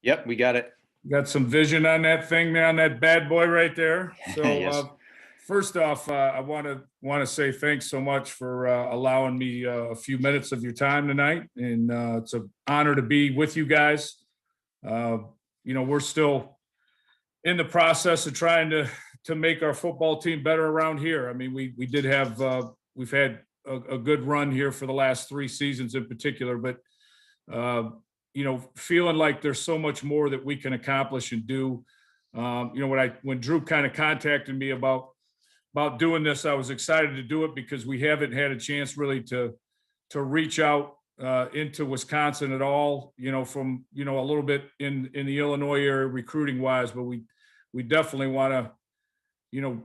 Yep, we got it. Got some vision on that thing, man, that bad boy right there. So, Yes. first off, I want to say thanks so much for allowing me a few minutes of your time tonight, and it's an honor to be with you guys. Uh, we're still in the process of trying to make our football team better around here. I mean, we did have we've had a good run here for the last 3 seasons in particular, but uh, feeling like there's so much more that we can accomplish and do. When Drew kind of contacted me about doing this, I was excited to do it because we haven't had a chance really to reach out into Wisconsin at all. From a little bit in the Illinois area recruiting wise, but we definitely want to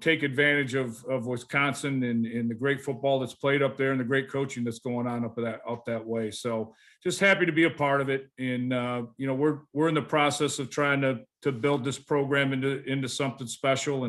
take advantage of Wisconsin and the great football that's played up there and the great coaching that's going on up that way. So just happy to be a part of it. And, we're in the process of trying to build this program into something special.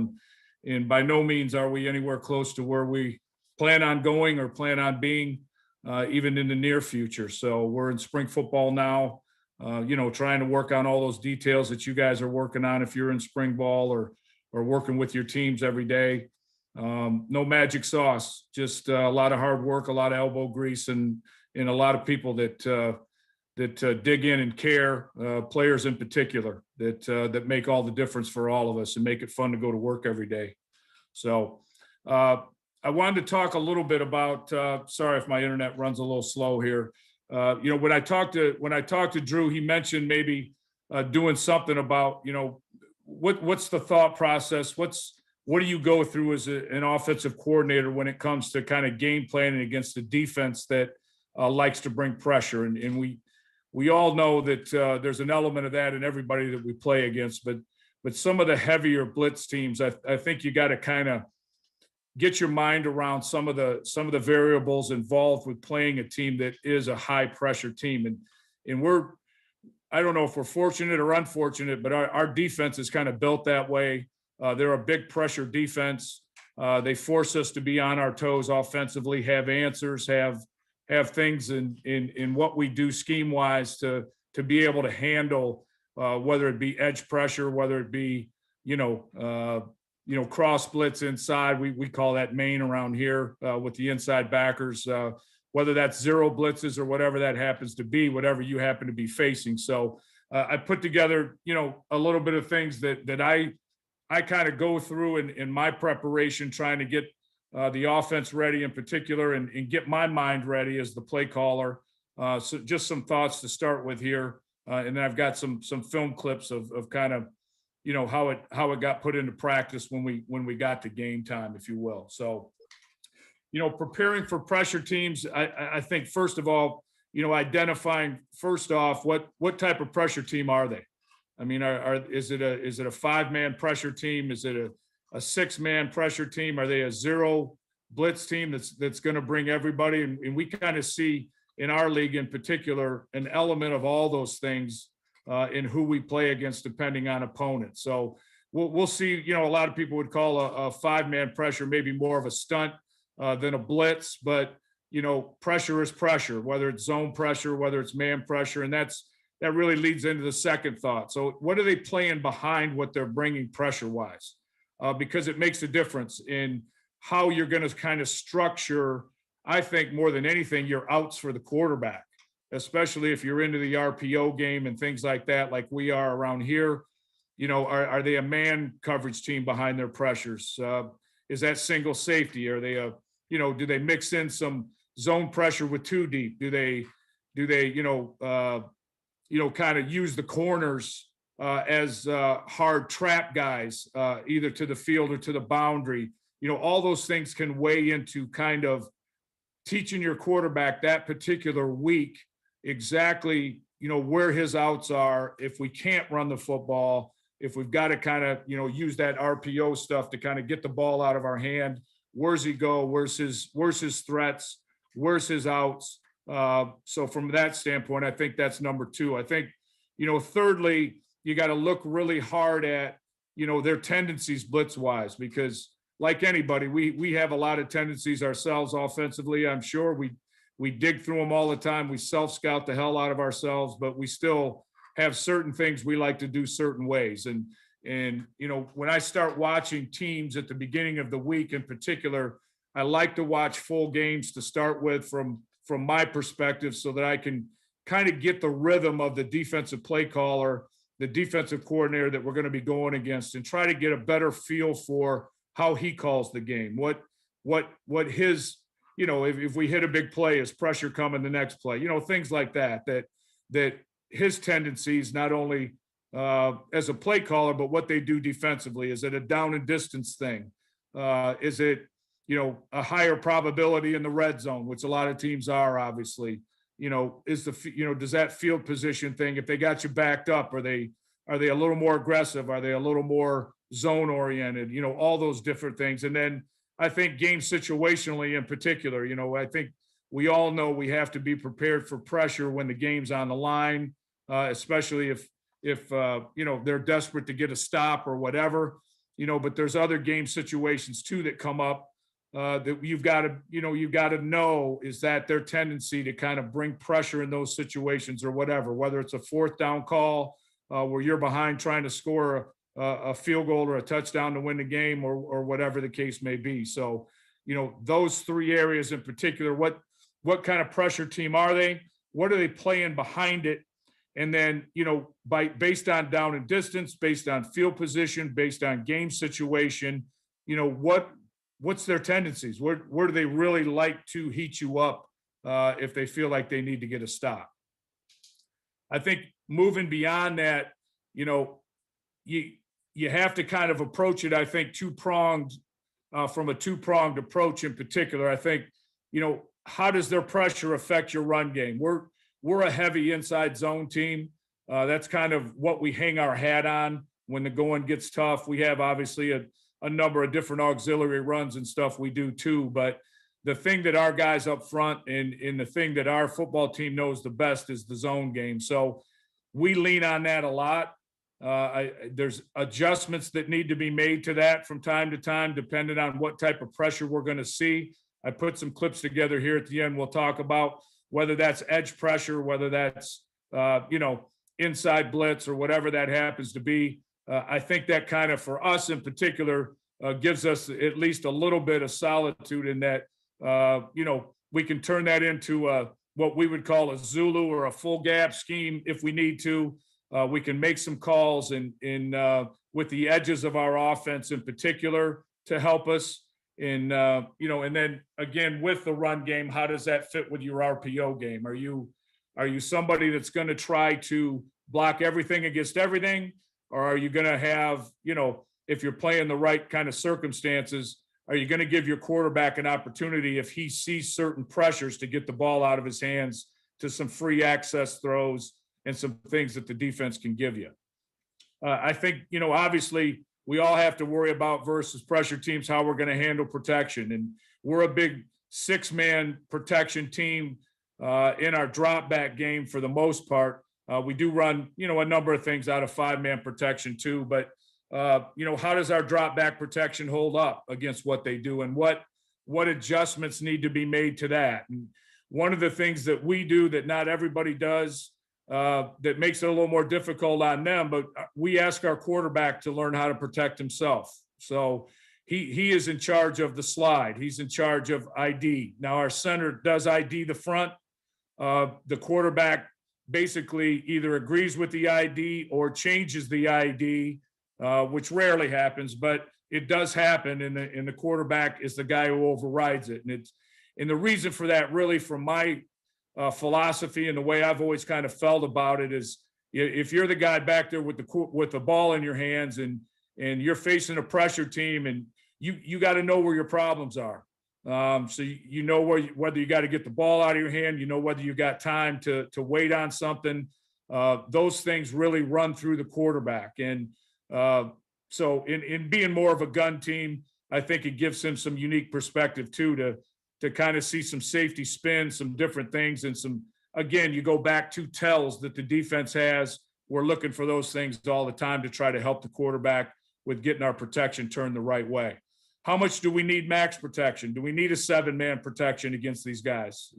And by no means are we anywhere close to where we plan on going or plan on being, even in the near future. So we're in spring football now, trying to work on all those details that you guys are working on if you're in spring ball or working with your teams every day. No magic sauce, just a lot of hard work, a lot of elbow grease, and a lot of people that dig in and care, players in particular, that make all the difference for all of us and make it fun to go to work every day. So I wanted to talk a little bit about, sorry if my internet runs a little slow here. When I talked to Drew, he mentioned maybe doing something about, what's the thought process? What do you go through as an offensive coordinator when it comes to kind of game planning against the defense that likes to bring pressure? And we all know that there's an element of that in everybody that we play against, but some of the heavier blitz teams, I think you got to kind of get your mind around some of the variables involved with playing a team that is a high pressure team. And I don't know if we're fortunate or unfortunate, but our defense is kind of built that way. They're a big pressure defense. They force us to be on our toes offensively, have answers, have things in what we do scheme wise to be able to handle, whether it be edge pressure, whether it be, cross blitz inside. We call that main around here with the inside backers, whether that's zero blitzes or whatever that happens to be, whatever you happen to be facing. So I put together, a little bit of things that I kind of go through in my preparation, trying to get the offense ready in particular and get my mind ready as the play caller. So just some thoughts to start with here. And then I've got some film clips of kind of, how it got put into practice when we got to game time, if you will. So, preparing for pressure teams, I think first of all, identifying first off what type of pressure team are they? I mean, is it a 5-man pressure team? Is it a 6-man pressure team? Are they a zero blitz team that's going to bring everybody? And we kind of see in our league in particular an element of all those things in who we play against, depending on opponents. So we'll see. A lot of people would call a 5-man pressure maybe more of a stunt than a blitz, but pressure is pressure, whether it's zone pressure, whether it's man pressure, and that really leads into the second thought. So what are they playing behind what they're bringing pressure wise? Because it makes a difference in how you're going to kind of structure, I think more than anything, your outs for the quarterback, especially if you're into the RPO game and things like that, like we are around here. Are they a man coverage team behind their pressures? Is that single safety? Are they do they mix in some zone pressure with two deep? Do they kind of use the corners as hard trap guys, either to the field or to the boundary? All those things can weigh into kind of teaching your quarterback that particular week exactly, where his outs are. If we can't run the football, if we've got to kind of, use that RPO stuff to kind of get the ball out of our hand, where's he go? Where's his threats? Where's his outs? So from that standpoint, I think that's number 2. I think, thirdly, you got to look really hard at, their tendencies blitz wise, because like anybody, we have a lot of tendencies ourselves offensively. I'm sure we dig through them all the time. We self-scout the hell out of ourselves, but we still have certain things we like to do certain ways. And when I start watching teams at the beginning of the week in particular, I like to watch full games to start with from my perspective, so that I can kind of get the rhythm of the defensive play caller, the defensive coordinator that we're going to be going against, and try to get a better feel for how he calls the game. What his, if we hit a big play, is pressure coming the next play, things like that his tendencies, not only as a play caller, but what they do defensively. Is it a down and distance thing? Is it, a higher probability in the red zone, which a lot of teams are, obviously? Does that field position thing, if they got you backed up, are they a little more aggressive? Are they a little more zone oriented? All those different things. And then I think game situationally in particular, I think we all know we have to be prepared for pressure when the game's on the line, especially if they're desperate to get a stop or whatever, but there's other game situations too that come up that you've got to know, is that their tendency to kind of bring pressure in those situations or whatever, whether it's a fourth down call where you're behind trying to score a field goal or a touchdown to win the game, or whatever the case may be. So, those three areas in particular, what kind of pressure team are they? What are they playing behind it? And then, based on down and distance, based on field position, based on game situation, what's their tendencies? Where do they really like to heat you up if they feel like they need to get a stop? I think moving beyond that, you have to kind of approach it, I think, two-pronged, from a two-pronged approach in particular. I think, how does their pressure affect your run game? We're a heavy inside zone team. That's kind of what we hang our hat on when the going gets tough. We have obviously a number of different auxiliary runs and stuff we do too, but the thing that our guys up front and the thing that our football team knows the best is the zone game. So we lean on that a lot. There's adjustments that need to be made to that from time to time, depending on what type of pressure we're going to see. I put some clips together here at the end. We'll talk about whether that's edge pressure, whether that's, inside blitz, or whatever that happens to be. I think that kind of, for us in particular, gives us at least a little bit of solitude in that, we can turn that into what we would call a Zulu or a full gap scheme if we need to. We can make some calls with the edges of our offense in particular to help us. And then again, with the run game, how does that fit with your RPO game? Are you somebody that's going to try to block everything against everything? Or are you going to have, if you're playing the right kind of circumstances, are you going to give your quarterback an opportunity, if he sees certain pressures, to get the ball out of his hands to some free access throws and some things that the defense can give you? I think, obviously we all have to worry about versus pressure teams, how we're going to handle protection. And we're a big 6-man protection team in our drop back game for the most part. We do run, a number of things out of 5-man protection too, but how does our drop back protection hold up against what they do, and what adjustments need to be made to that? And one of the things that we do that not everybody does, that makes it a little more difficult on them, but we ask our quarterback to learn how to protect himself. So he is in charge of the slide. He's in charge of ID. Now our center does ID the front. The quarterback basically either agrees with the ID or changes the ID, which rarely happens, but it does happen. And the quarterback is the guy who overrides it. And the reason for that, really, from my philosophy and the way I've always kind of felt about it, is if you're the guy back there with the ball in your hands and you're facing a pressure team, and you got to know where your problems are. So whether you got to get the ball out of your hand, whether you got time to wait on something. Those things really run through the quarterback. And so in being more of a gun team, I think it gives him some unique perspective too, to kind of see some safety spin, some different things, and again, you go back to tells that the defense has. We're looking for those things all the time to try to help the quarterback with getting our protection turned the right way. How much do we need max protection? Do we need a 7-man protection against these guys?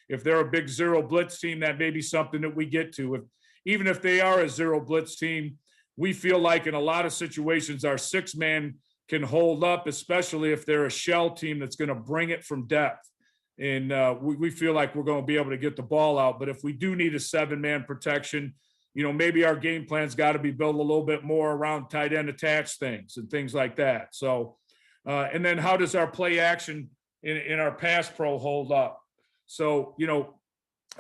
If they're a big zero blitz team, that may be something that we get to. even if they are a zero blitz team, we feel like in a lot of situations, our 6-man can hold up, especially if they're a shell team that's going to bring it from depth. And we feel like we're going to be able to get the ball out. But if we do need a 7-man protection, maybe our game plan's got to be built a little bit more around tight end attached things and things like that. So, and then how does our play action in our pass pro hold up? So,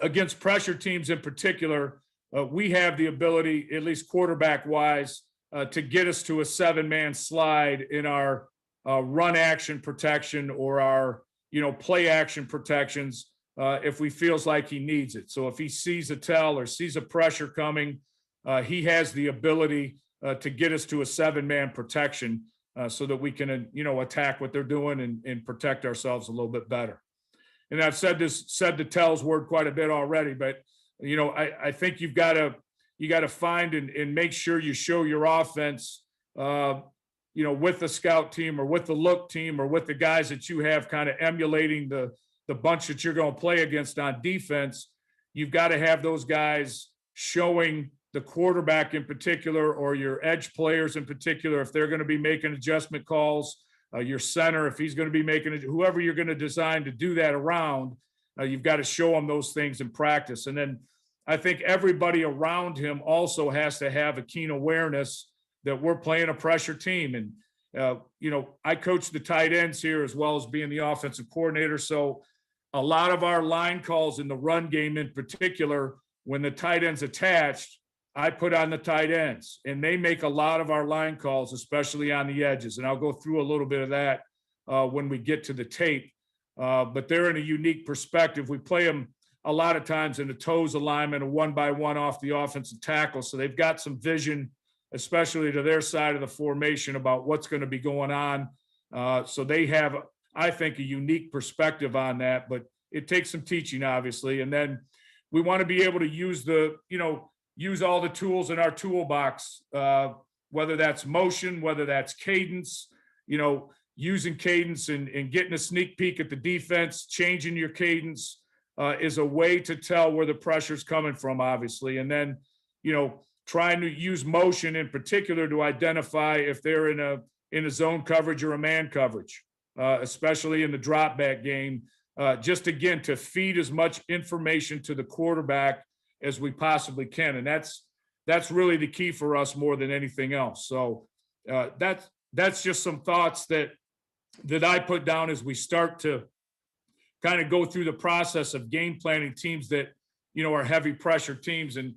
against pressure teams in particular, we have the ability, at least quarterback wise, to get us to a 7-man slide in our run action protection or our, play action protections if we feels like he needs it. So if he sees a tell or sees a pressure coming, he has the ability to get us to a 7-man protection so that we can, attack what they're doing and protect ourselves a little bit better. And I've said the tells word quite a bit already, but I think you got to find and make sure you show your offense, with the scout team or with the look team or with the guys that you have kind of emulating the bunch that you're going to play against on defense. You've got to have those guys showing the quarterback in particular or your edge players in particular, if they're going to be making adjustment calls, your center, if he's going to be making it, whoever you're going to design to do that around, you've got to show them those things in practice. And then I think everybody around him also has to have a keen awareness that we're playing a pressure team. And, I coach the tight ends here as well as being the offensive coordinator. So a lot of our line calls in the run game in particular, when the tight end's attached, I put on the tight ends and they make a lot of our line calls, especially on the edges. And I'll go through a little bit of that when we get to the tape. But they're in a unique perspective. We play them a lot of times in a toes alignment, a 1-by-1 off the offensive tackle. So they've got some vision, especially to their side of the formation, about what's going to be going on. So they have, I think, a unique perspective on that, but it takes some teaching, obviously. And then we want to be able to use use all the tools in our toolbox, whether that's motion, whether that's cadence, using cadence and getting a sneak peek at the defense, changing your cadence is a way to tell where the pressure's coming from, obviously. And then, trying to use motion in particular to identify if they're in a zone coverage or a man coverage, especially in the drop back game, just again, to feed as much information to the quarterback as we possibly can. And that's really the key for us more than anything else. So that's just some thoughts that I put down as we start to kind of go through the process of game planning teams that, are heavy pressure teams. And,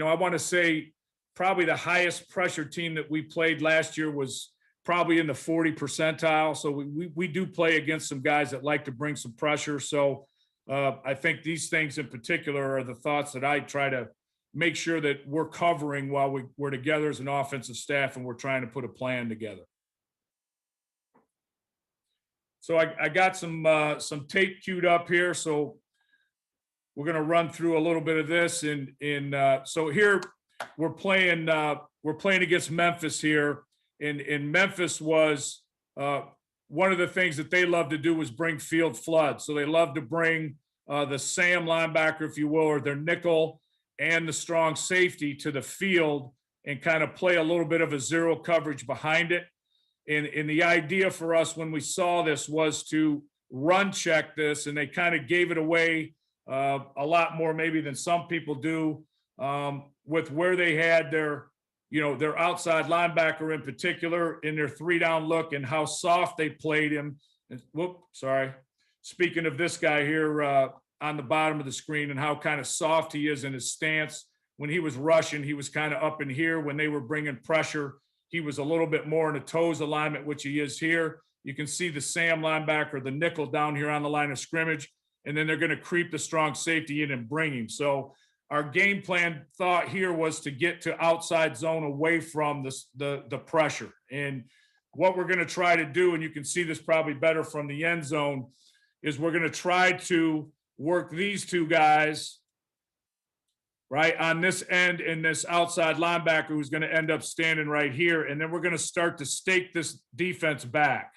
I want to say probably the highest pressure team that we played last year was probably in the 40 percentile. So we do play against some guys that like to bring some pressure. So I think these things in particular are the thoughts that I try to make sure that we're covering while we're together as an offensive staff and we're trying to put a plan together. So I got some tape queued up here. So we're going to run through a little bit of this. So here we're playing against Memphis here. And Memphis was one of the things that they love to do was bring field flood. So they love to bring the Sam linebacker, if you will, or their nickel and the strong safety to the field and kind of play a little bit of a zero coverage behind it. And the idea for us when we saw this was to run check this, and they kind of gave it away a lot more maybe than some people do with where they had their outside linebacker in particular in their 3-down look and how soft they played him. And, speaking of this guy here on the bottom of the screen and how kind of soft he is in his stance. When he was rushing, he was kind of up in here. When they were bringing pressure, he was a little bit more in a toes alignment, which he is here. You can see the Sam linebacker, the nickel down here on the line of scrimmage, and then they're going to creep the strong safety in and bring him. So our game plan thought here was to get to outside zone away from the pressure. And what we're going to try to do, and you can see this probably better from the end zone, is we're going to try to work these two guys right on this end and this outside linebacker who's going to end up standing right here. And then we're going to start to stake this defense back.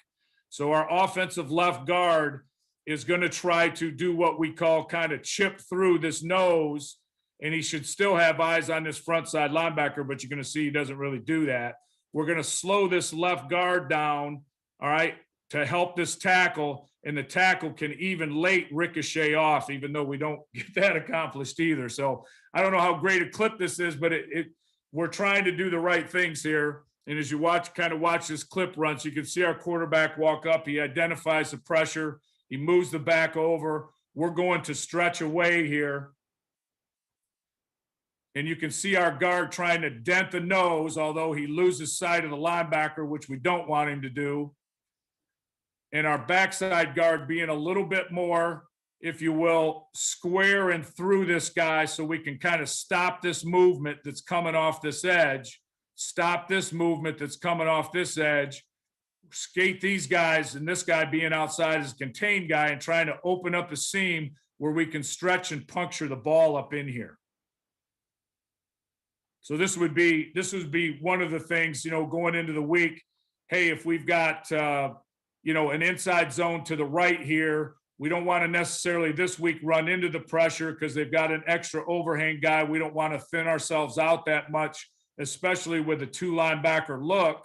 So our offensive left guard is going to try to do what we call kind of chip through this nose and he should still have eyes on this front side linebacker, but you're going to see he doesn't really do that. We're going to slow this left guard down, all right, to help this tackle, and the tackle can even late ricochet off, even though we don't get that accomplished either. So I don't know how great a clip this is, but we're trying to do the right things here. And as you watch this clip run, so you can see our quarterback walk up. He identifies the pressure. He moves the back over. We're going to stretch away here. And you can see our guard trying to dent the nose, although he loses sight of the linebacker, which we don't want him to do. And our backside guard being a little bit more, if you will, square and through this guy, so we can kind of stop this movement that's coming off this edge, stop this movement that's coming off this edge, skate these guys, and this guy being outside as a contained guy and trying to open up a seam where we can stretch and puncture the ball up in here. So this would be one of the things, going into the week. Hey, if we've got, an inside zone to the right here, we don't want to necessarily this week run into the pressure because they've got an extra overhang guy. We don't want to thin ourselves out that much, especially with a 2 linebacker look.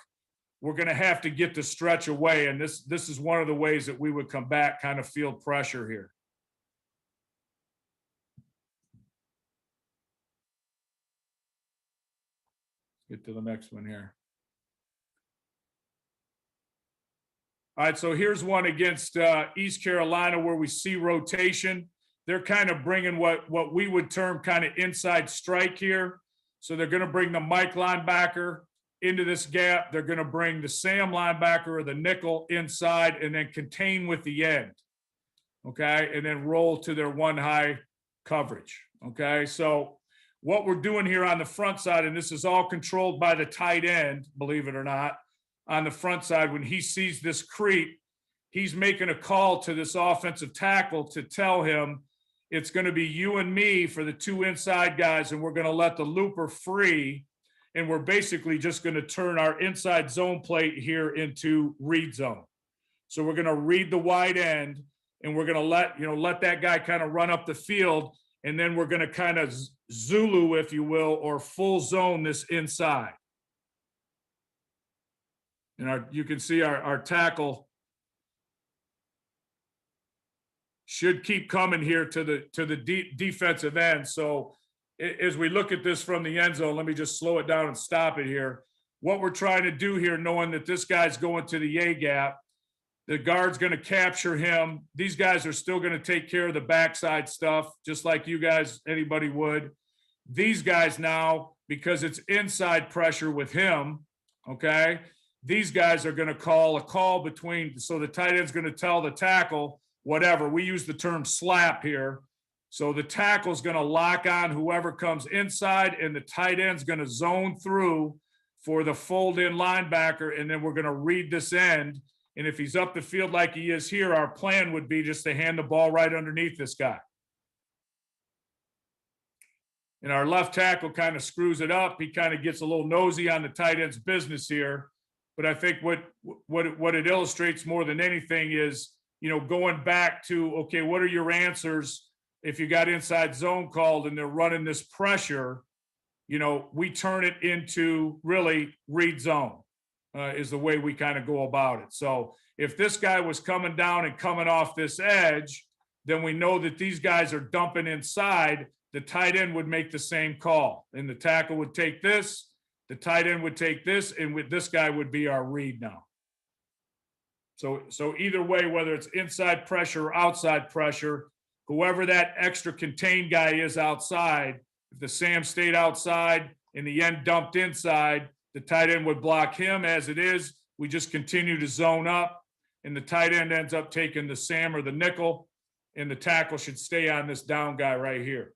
We're going to have to get the stretch away. And this is one of the ways that we would combat kind of field pressure here. Get to the next one here. All right, so here's one against East Carolina where we see rotation. They're kind of bringing what we would term kind of inside strike here. So they're going to bring the Mike linebacker into this gap. They're going to bring the Sam linebacker or the nickel inside and then contain with the end, okay, and then roll to their 1 high coverage, okay? So what we're doing here on the front side, and this is all controlled by the tight end, believe it or not, on the front side, when he sees this creep, he's making a call to this offensive tackle to tell him it's going to be you and me for the 2 inside guys, and we're going to let the looper free, and we're basically just going to turn our inside zone plate here into read zone. So we're going to read the wide end, and we're going to let that guy kind of run up the field, and then we're going to kind of Zulu, if you will, or full zone this inside. And you can see our tackle should keep coming here to the defensive end. So as we look at this from the end zone, let me just slow it down and stop it here. What we're trying to do here, knowing that this guy's going to the A gap, the guard's going to capture him. These guys are still going to take care of the backside stuff, just like you guys, anybody would. These guys now, because it's inside pressure with him, okay, these guys are going to call a call between, so the tight end's going to tell the tackle, whatever. We use the term slap here. So the tackle's going to lock on whoever comes inside, and the tight end's going to zone through for the fold-in linebacker, and then we're going to read this end. And if he's up the field like he is here, our plan would be just to hand the ball right underneath this guy. And our left tackle kind of screws it up. He kind of gets a little nosy on the tight end's business here. But I think what it illustrates more than anything is, going back to, okay, what are your answers if you got inside zone called and they're running this pressure? We turn it into really read zone is the way we kind of go about it. So if this guy was coming down and coming off this edge, then we know that these guys are dumping inside. The tight end would make the same call, and the tackle would take this. The tight end would take this, and with this guy would be our read now. So either way, whether it's inside pressure or outside pressure, whoever that extra contained guy is outside, if the Sam stayed outside and the end dumped inside, the tight end would block him as it is. We just continue to zone up, and the tight end ends up taking the Sam or the nickel, and the tackle should stay on this down guy right here.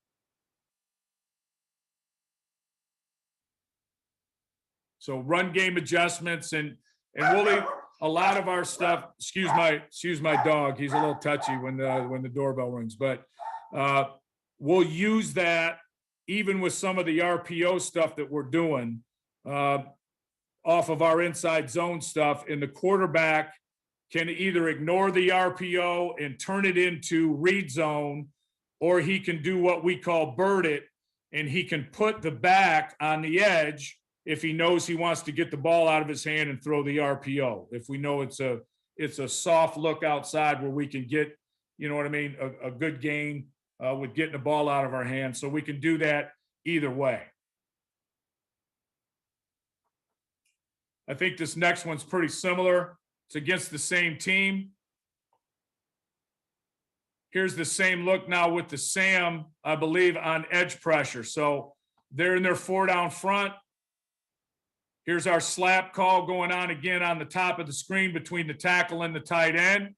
So run game adjustments, and Willie, a lot of our stuff, excuse my dog. He's a little touchy when the doorbell rings, but we'll use that even with some of the RPO stuff that we're doing off of our inside zone stuff. And the quarterback can either ignore the RPO and turn it into read zone, or he can do what we call bird it and he can put the back on the edge if he knows he wants to get the ball out of his hand and throw the RPO. If we know it's a soft look outside where we can get, you know what I mean, a good gain with getting the ball out of our hands. So we can do that either way. I think this next one's pretty similar. It's against the same team. Here's the same look now with the Sam, I believe, on edge pressure. So they're in their 4 down front. Here's our slap call going on again on the top of the screen between the tackle and the tight end.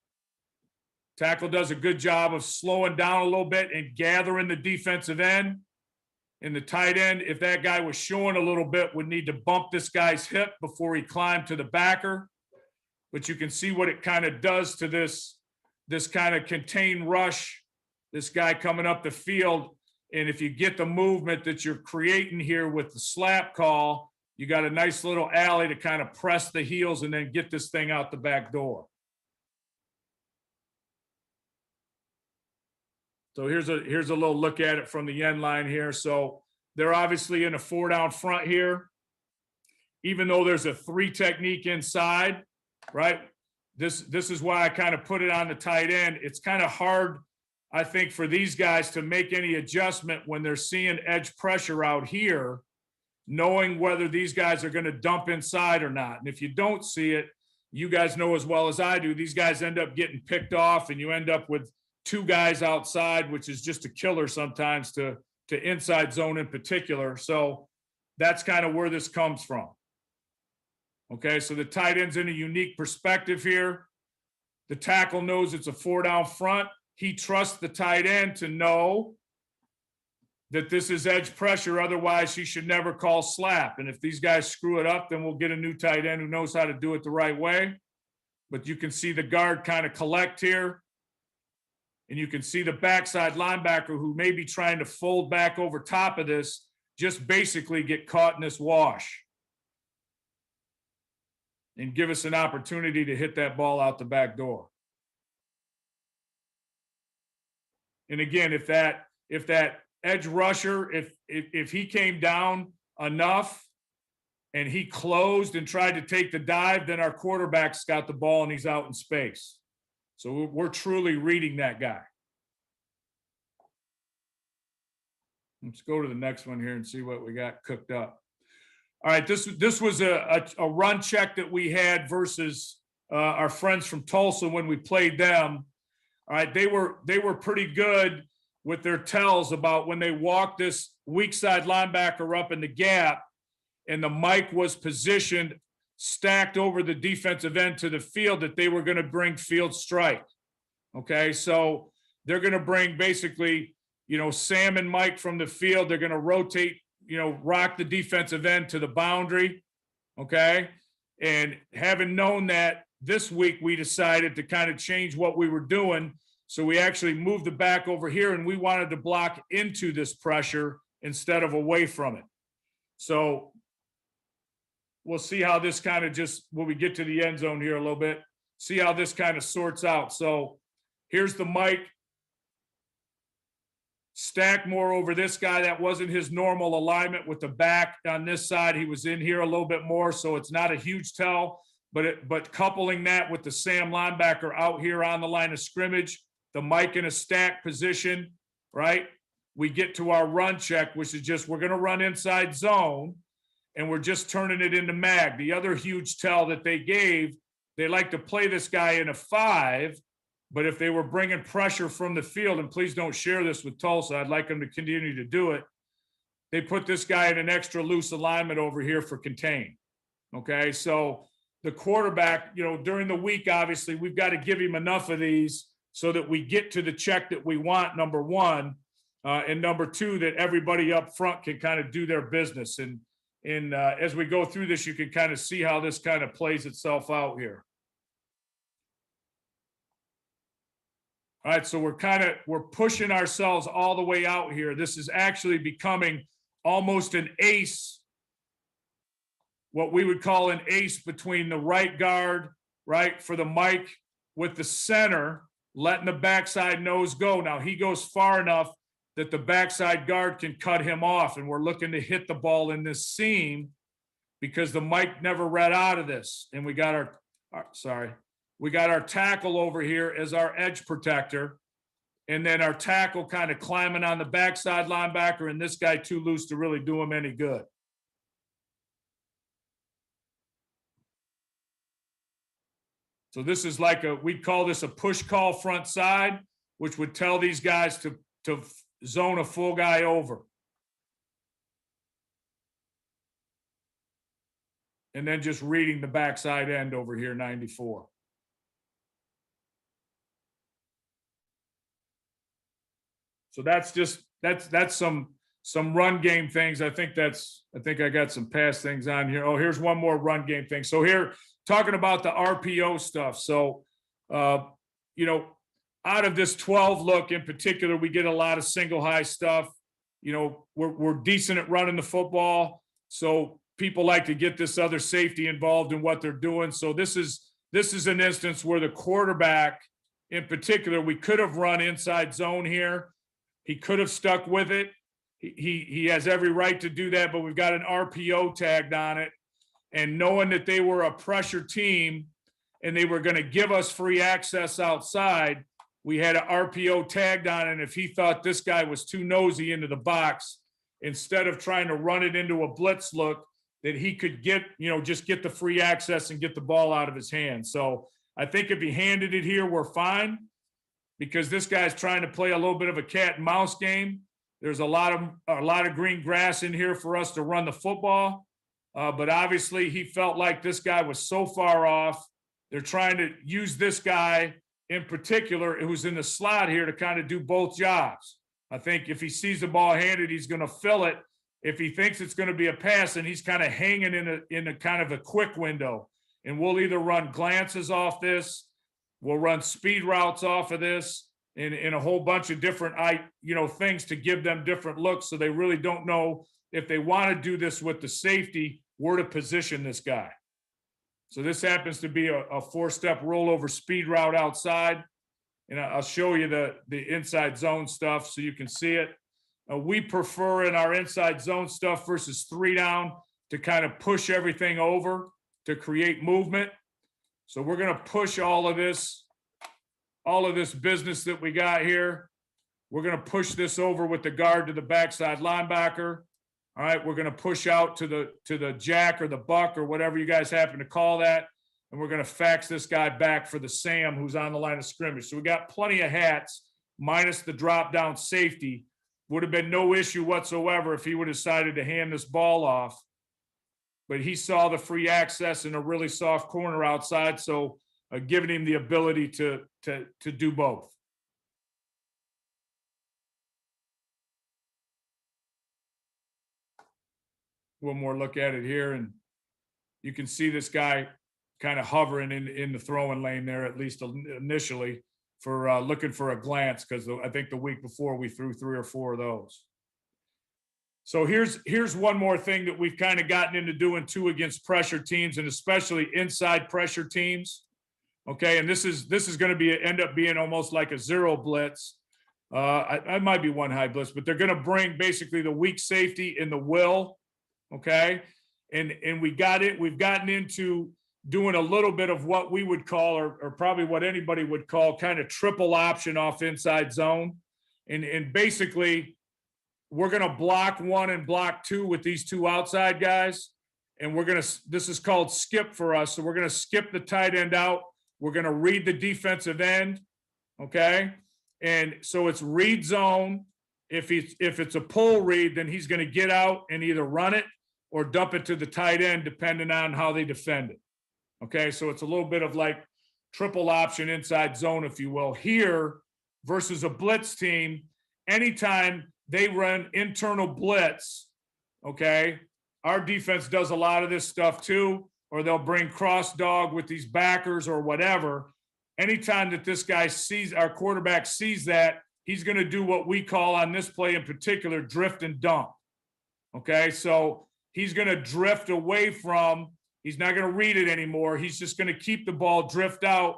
Tackle does a good job of slowing down a little bit and gathering the defensive end. And the tight end, if that guy was showing a little bit, would need to bump this guy's hip before he climbed to the backer. But you can see what it kind of does to this kind of contained rush, this guy coming up the field. And if you get the movement that you're creating here with the slap call, you got a nice little alley to kind of press the heels and then get this thing out the back door. So here's a little look at it from the end line here. So they're obviously in a 4 down front here. Even though there's a 3 technique inside, right? This is why I kind of put it on the tight end. It's kind of hard, I think, for these guys to make any adjustment when they're seeing edge pressure out here, knowing whether these guys are going to dump inside or not. And if you don't see it, you guys know as well as I do, these guys end up getting picked off and you end up with 2 guys outside, which is just a killer sometimes to inside zone in particular. So that's kind of where this comes from. Okay, so the tight end's in a unique perspective here. The tackle knows it's a 4 down front. He trusts the tight end to know that this is edge pressure. Otherwise, he should never call slap. And if these guys screw it up, then we'll get a new tight end who knows how to do it the right way. But you can see the guard kind of collect here. And you can see the backside linebacker who may be trying to fold back over top of this, just basically get caught in this wash and give us an opportunity to hit that ball out the back door. And again, if that edge rusher, if he came down enough and he closed and tried to take the dive, then our quarterback's got the ball and he's out in space. So we're truly reading that guy. Let's go to the next one here and see what we got cooked up. All right, this was a run check that we had versus our friends from Tulsa when we played them. All right, they were pretty good with their tells about when they walked this weak side linebacker up in the gap and the mic was positioned stacked over the defensive end to the field, that they were going to bring field strike. Okay, so they're going to bring basically, Sam and Mike from the field. They're going to rotate, rock the defensive end to the boundary. Okay, and having known that, this week we decided to kind of change what we were doing. So we actually moved the back over here and we wanted to block into this pressure instead of away from it. So we'll see how this kind of when we get to the end zone here a little bit, see how this kind of sorts out. So here's the mic. Stack more over this guy. That wasn't his normal alignment with the back on this side. He was in here a little bit more, so it's not a huge tell. But coupling that with the Sam linebacker out here on the line of scrimmage, the mic in a stack position, right? We get to our run check, which is just we're going to run inside zone, and we're just turning it into mag. The other huge tell that they gave, they like to play this guy in a 5, but if they were bringing pressure from the field, and please don't share this with Tulsa, I'd like them to continue to do it, they put this guy in an extra loose alignment over here for contain. Okay, so the quarterback, during the week, obviously, we've got to give him enough of these so that we get to the check that we want, number one, and number two, that everybody up front can kind of do their business. And as we go through this, you can kind of see how this kind of plays itself out here. All right, so we're pushing ourselves all the way out here. This is actually becoming almost an ace, what we would call an ace between the right guard, right, for the mic with the center, letting the backside nose go. Now, he goes far enough that the backside guard can cut him off. And we're looking to hit the ball in this seam because the Mike never read out of this. And we got we got our tackle over here as our edge protector. And then our tackle kind of climbing on the backside linebacker, and this guy too loose to really do him any good. So this is like we'd call this a push call front side, which would tell these guys to zone a full guy over. And then just reading the backside end over here, 94. So that's some run game things. I think I got some pass things on here. Oh, here's one more run game thing. So here, talking about the RPO stuff. So, you know, out of this 12 look in particular, we get a lot of single high stuff. You know, we're decent at running the football. So people like to get this other safety involved in what they're doing. So this is an instance where the quarterback in particular, we could have run inside zone here. He could have stuck with it. He has every right to do that, but we've got an RPO tagged on it. And knowing that they were a pressure team and they were going to give us free access outside, we had an RPO tagged on it. And if he thought this guy was too nosy into the box, instead of trying to run it into a blitz look, that he could get, you know, just get the free access and get the ball out of his hand. So I think if he handed it here, we're fine, because this guy's trying to play a little bit of a cat and mouse game. There's a lot of green grass in here for us to run the football. But obviously he felt like this guy was so far off. They're trying to use this guy in particular, who's in the slot here, to kind of do both jobs. I think if he sees the ball handed, he's going to fill it. If he thinks it's going to be a pass, and he's kind of hanging in a kind of a quick window, and we'll either run glances off this, we'll run speed routes off of this, and a whole bunch of different things to give them different looks, so they really don't know if they want to do this with the safety, where to position this guy. So this happens to be a four-step rollover speed route outside, and I'll show you the inside zone stuff so you can see it. We prefer in our inside zone stuff versus 3 down to kind of push everything over to create movement. So we're going to push all of this business that we got here. We're going to push this over with the guard to the backside linebacker. All right, we're going to push out to the jack or the buck or whatever you guys happen to call that, and we're going to fax this guy back for the Sam who's on the line of scrimmage. So we got plenty of hats, minus the drop down safety. Would have been no issue whatsoever if he would have decided to hand this ball off. But he saw the free access in a really soft corner outside, so giving him the ability to do both. One more look at it here, and you can see this guy kind of hovering in the throwing lane there, at least initially, for looking for a glance, because I think the week before we threw 3 or 4 of those. So here's one more thing that we've kind of gotten into doing too against pressure teams, and especially inside pressure teams. Okay, and this is going to end up being almost like a zero blitz. I might be one high blitz, but they're going to bring basically the weak safety in the will. Okay, and we've gotten into doing a little bit of what we would call, or probably what anybody would call, kind of triple option off inside zone. And basically, we're going to block 1 and block 2 with these 2 outside guys. And this is called skip for us. So we're going to skip the tight end out. We're going to read the defensive end. Okay. And so it's read zone. If it's a pull read, then he's going to get out and either run it or dump it to the tight end, depending on how they defend it. Okay, so it's a little bit of like triple option inside zone, if you will. Here versus a blitz team, anytime they run internal blitz, okay, our defense does a lot of this stuff too, or they'll bring cross dog with these backers or whatever. Anytime that this guy sees, our quarterback sees that, he's going to do what we call on this play in particular, drift and dump. Okay, so he's going to drift away from, he's not going to read it anymore. He's just going to keep the ball drift out.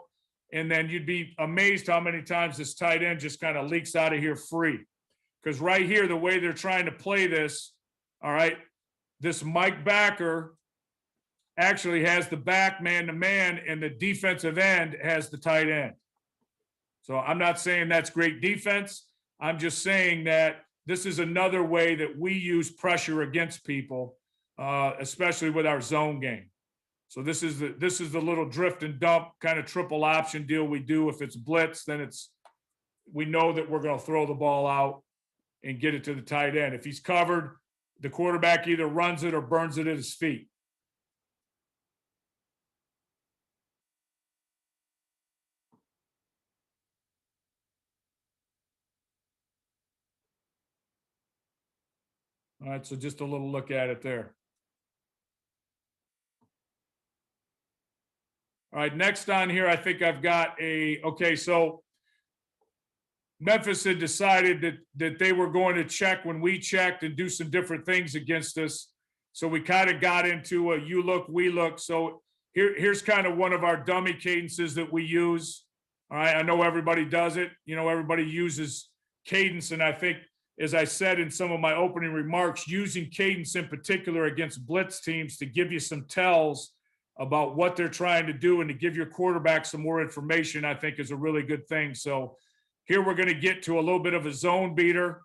And then you'd be amazed how many times this tight end just kind of leaks out of here free. Because right here, the way they're trying to play this, all right, this Mike backer actually has the back man to man, and the defensive end has the tight end. So I'm not saying that's great defense. I'm just saying that this is another way that we use pressure against people, especially with our zone game. So this is the little drift and dump kind of triple option deal we do. If it's blitz, then we know that we're going to throw the ball out and get it to the tight end. If he's covered, the quarterback either runs it or burns it at his feet. All right, so just a little look at it there. All right, next on here, I think I've got okay, so Memphis had decided that they were going to check when we checked and do some different things against us. So we kind of got into a you look, we look. So here's kind of one of our dummy cadences that we use. All right, I know everybody does it. You know, everybody uses cadence. And I think, as I said in some of my opening remarks, using cadence in particular against blitz teams to give you some tells about what they're trying to do and to give your quarterback some more information, I think is a really good thing. So here we're going to get to a little bit of a zone beater.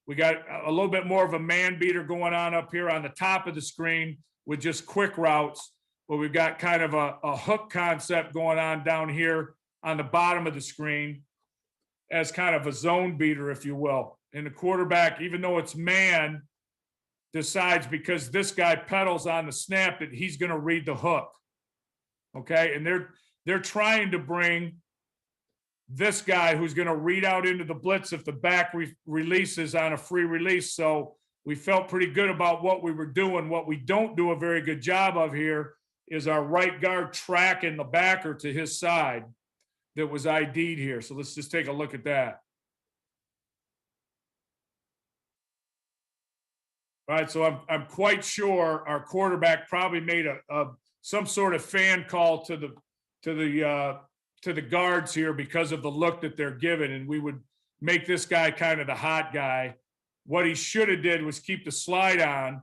We got a little bit more of a man beater going on up here on the top of the screen with just quick routes. But we've got kind of a hook concept going on down here on the bottom of the screen as kind of a zone beater, if you will. And the quarterback, even though it's man, decides because this guy pedals on the snap that he's going to read the hook. Okay. And they're trying to bring this guy who's going to read out into the blitz if the back releases on a free release. So we felt pretty good about what we were doing. What we don't do a very good job of here is our right guard tracking the backer to his side that was ID'd here. So let's just take a look at that. All right, so I'm quite sure our quarterback probably made some sort of fan call to the guards here because of the look that they're given, and we would make this guy kind of the hot guy. What he should have did was keep the slide on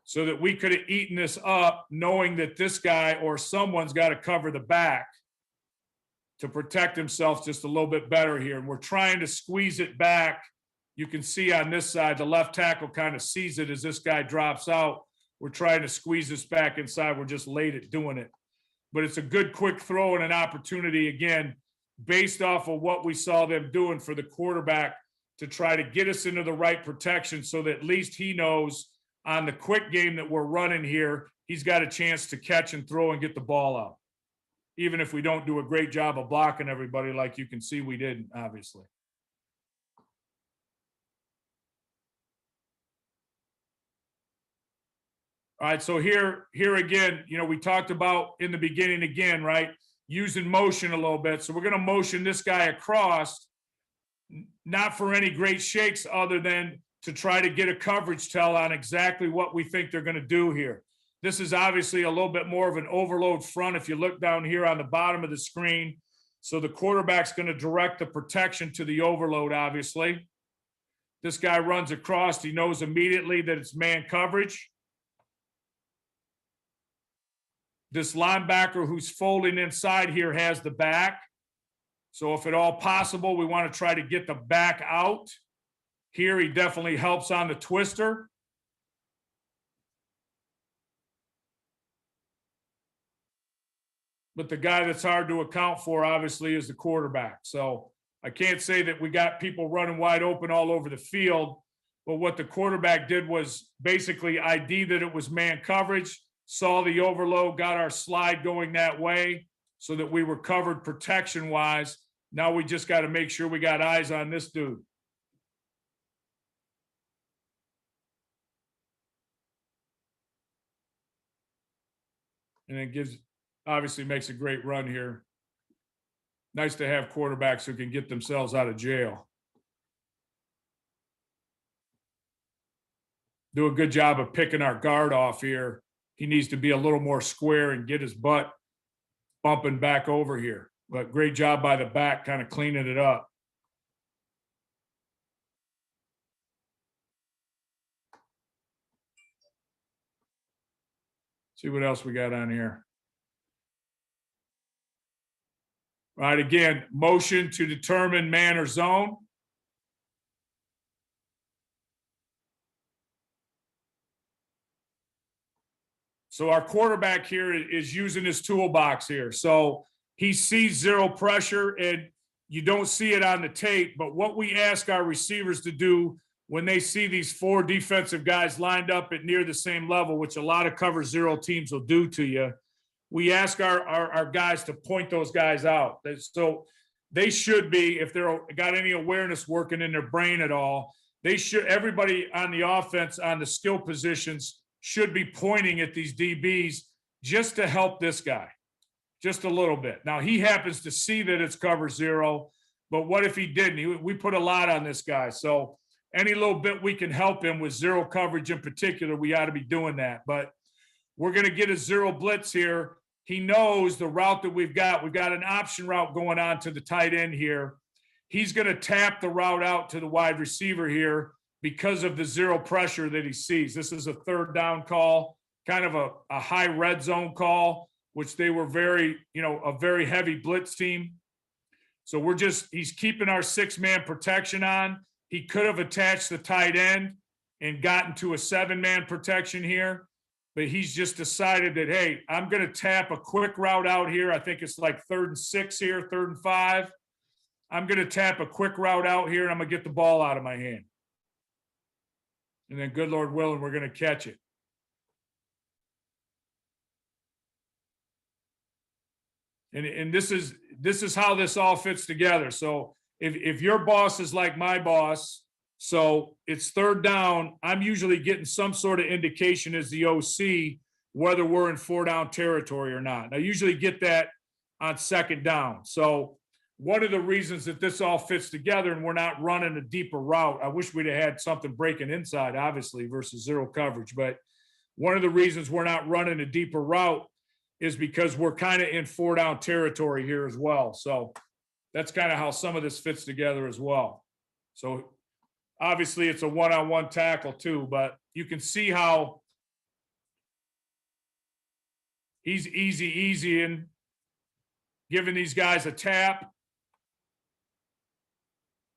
so that we could have eaten this up, knowing that this guy or someone's got to cover the back to protect himself just a little bit better here. And we're trying to squeeze it back. You can see on this side, the left tackle kind of sees it as this guy drops out. We're trying to squeeze this back inside. We're just late at doing it. But it's a good quick throw and an opportunity, again, based off of what we saw them doing for the quarterback to try to get us into the right protection so that at least he knows on the quick game that we're running here, he's got a chance to catch and throw and get the ball out. Even if we don't do a great job of blocking everybody, like you can see we didn't, obviously. All right, so here again, you know, we talked about in the beginning again, right, using motion a little bit. So we're going to motion this guy across, not for any great shakes other than to try to get a coverage tell on exactly what we think they're going to do here. This is obviously a little bit more of an overload front if you look down here on the bottom of the screen. So the quarterback's going to direct the protection to the overload, obviously. This guy runs across. He knows immediately that it's man coverage. This linebacker who's folding inside here has the back. So if at all possible, we want to try to get the back out. Here he definitely helps on the twister. But the guy that's hard to account for, obviously, is the quarterback. So I can't say that we got people running wide open all over the field, but what the quarterback did was basically ID that it was man coverage, saw the overload, got our slide going that way so that we were covered protection-wise. Now we just got to make sure we got eyes on this dude. And it obviously makes a great run here. Nice to have quarterbacks who can get themselves out of jail. Do a good job of picking our guard off here. He needs to be a little more square and get his butt bumping back over here. But great job by the back, kind of cleaning it up. See what else we got on here. All right, again, motion to determine man or zone. So our quarterback here is using his toolbox here. So he sees zero pressure, and you don't see it on the tape. But what we ask our receivers to do when they see these four defensive guys lined up at near the same level, which a lot of cover zero teams will do to you, we ask our guys to point those guys out. So they should be, if they're got any awareness working in their brain at all, they should, everybody on the offense on the skill positions should be pointing at these DBs just to help this guy, just a little bit. Now, he happens to see that it's cover zero, but what if he didn't? We put a lot on this guy. So any little bit we can help him with zero coverage in particular, we ought to be doing that. But we're going to get a zero blitz here. He knows the route that we've got. We've got an option route going on to the tight end here. He's going to tap the route out to the wide receiver here because of the zero pressure that he sees. This is a third down call, kind of a high red zone call, which they were very, a very heavy blitz team. So he's keeping our 6-man protection on. He could have attached the tight end and gotten to a 7-man protection here, but he's just decided that, hey, I'm going to tap a quick route out here. I think it's like 3rd and 6 here, 3rd and 5. I'm going to tap a quick route out here, and I'm going to get the ball out of my hand. And then good Lord willing, we're going to catch it. And this is how this all fits together. So if your boss is like my boss, so it's 3rd down, I'm usually getting some sort of indication as the OC whether we're in 4-down territory or not. I usually get that on 2nd down. So one of the reasons that this all fits together and we're not running a deeper route, I wish we'd have had something breaking inside, obviously, versus zero coverage. But one of the reasons we're not running a deeper route is because we're kind of in 4-down territory here as well. So that's kind of how some of this fits together as well. So obviously it's a one-on-one tackle too, but you can see how he's easy in giving these guys a tap,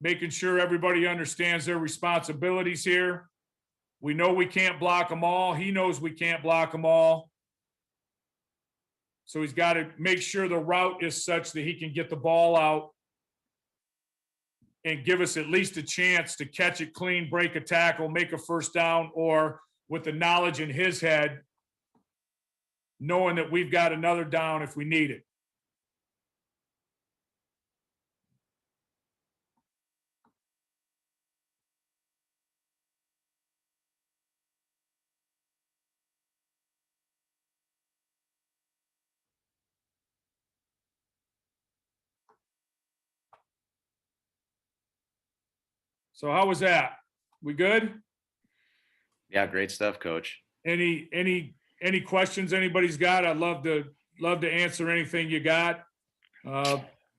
making sure everybody understands their responsibilities here. We know we can't block them all. He knows we can't block them all. So he's got to make sure the route is such that he can get the ball out and give us at least a chance to catch it clean, break a tackle, make a 1st down, or with the knowledge in his head, knowing that we've got another down if we need it. So how was that? We good? Yeah, great stuff, Coach. Any questions anybody's got? I'd love to answer anything you got.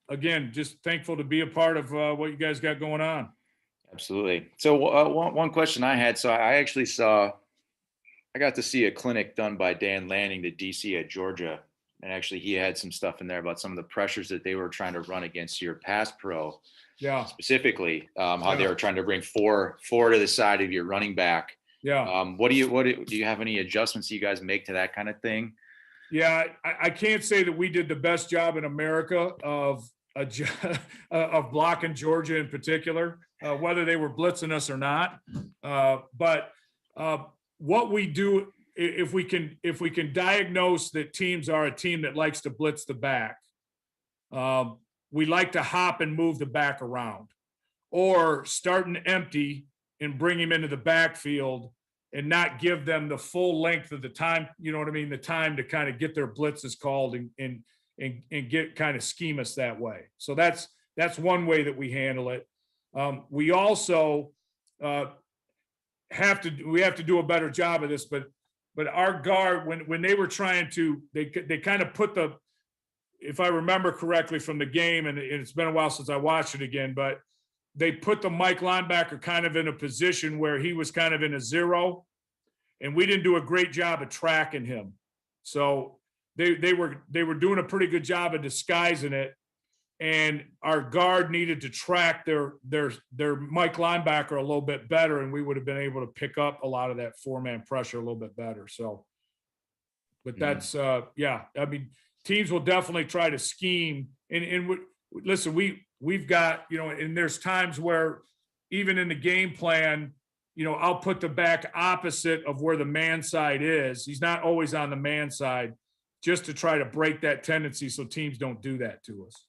Again, just thankful to be a part of what you guys got going on. Absolutely. So one question I had, so I got to see a clinic done by Dan Lanning, the DC at Georgia. And actually he had some stuff in there about some of the pressures that they were trying to run against your pass pro. Yeah. Specifically, how they were trying to bring four to the side of your running back. Yeah. Do you have any adjustments you guys make to that kind of thing? Yeah, I can't say that we did the best job in America of blocking Georgia in particular, whether they were blitzing us or not. But what we do, if we can diagnose that teams are a team that likes to blitz the back, we like to hop and move the back around, or start an empty and bring him into the backfield and not give them the full length of the time, you know what I mean? The time to kind of get their blitzes called and get kind of scheme us that way. So that's one way that we handle it. We also have to do a better job of this, but our guard, when they were trying to, they kind of put if I remember correctly from the game, and it's been a while since I watched it again, but they put the Mike linebacker kind of in a position where he was kind of in a zero, and we didn't do a great job of tracking him. So they were doing a pretty good job of disguising it, and our guard needed to track their Mike linebacker a little bit better, and we would have been able to pick up a lot of that 4-man pressure a little bit better. So, but that's yeah, I mean, teams will definitely try to scheme, and listen, we've got, you know, and there's times where even in the game plan, you know, I'll put the back opposite of where the man side is. He's not always on the man side, just to try to break that tendency so teams don't do that to us.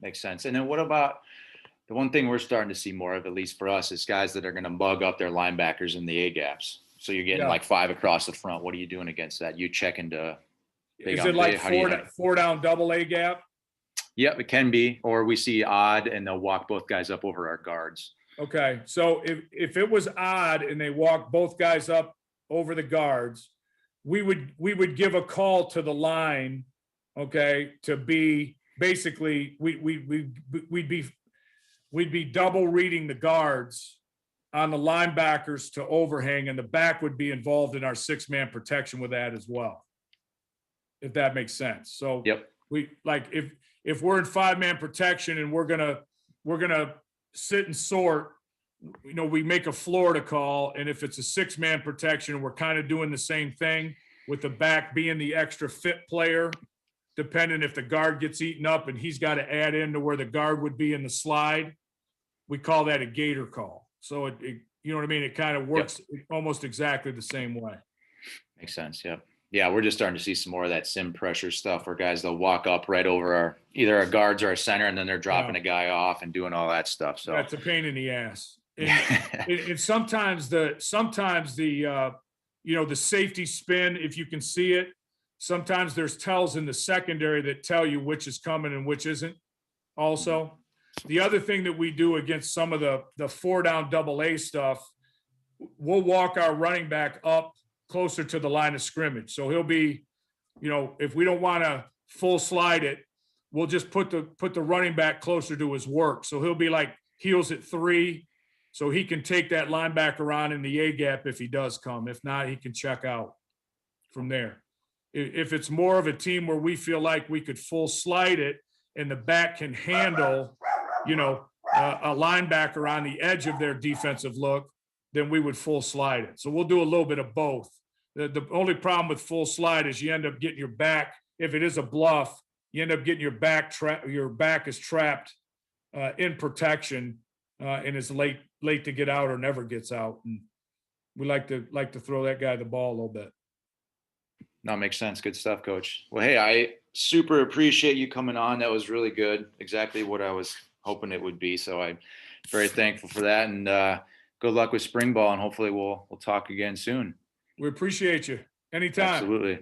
Makes sense. And then what about the one thing we're starting to see more of, at least for us, is guys that are going to mug up their linebackers in the A gaps. So you're getting like 5 across the front. What are you doing against that? You check into big, is it like four down double A gap? Yep, it can be. Or we see odd and they'll walk both guys up over our guards. Okay. So if it was odd and they walk both guys up over the guards, we would give a call to the line, okay, to be basically we'd be double reading the guards on the linebackers to overhang, and the back would be involved in our 6-man protection with that as well, if that makes sense. So we, like, if we're in 5-man protection and we're gonna sit and sort, you know, we make a Florida call, and if it's a 6-man protection, we're kind of doing the same thing with the back being the extra fit player, depending if the guard gets eaten up and he's got to add into where the guard would be in the slide. We call that a gator call. So it you know what I mean? It kind of works almost exactly the same way. Makes sense. Yep. Yeah, we're just starting to see some more of that sim pressure stuff where guys, they'll walk up right over either our guards or our center, and then they're dropping a guy off and doing all that stuff. So that's a pain in the ass. And sometimes the you know, the safety spin, if you can see it, sometimes there's tells in the secondary that tell you which is coming and which isn't. Also, the other thing that we do against some of the 4 down double A stuff, we'll walk our running back up closer to the line of scrimmage. So he'll be, you know, if we don't want to full slide it, we'll just put the running back closer to his work. So he'll be like heels at 3, so he can take that linebacker on in the A gap if he does come. If not, he can check out from there. If it's more of a team where we feel like we could full slide it and the back can handle, you know, a linebacker on the edge of their defensive look, then we would full slide it. So we'll do a little bit of both. The only problem with full slide is you end up getting your back, if it is a bluff, you end up getting your back is trapped in protection and is late to get out or never gets out. And we like to throw that guy the ball a little bit. No, makes sense. Good stuff, Coach. Well, hey, I super appreciate you coming on. That was really good. Exactly what I was hoping it would be. So I'm very thankful for that. And good luck with spring ball. And hopefully we'll talk again soon. We appreciate you. Anytime. Absolutely.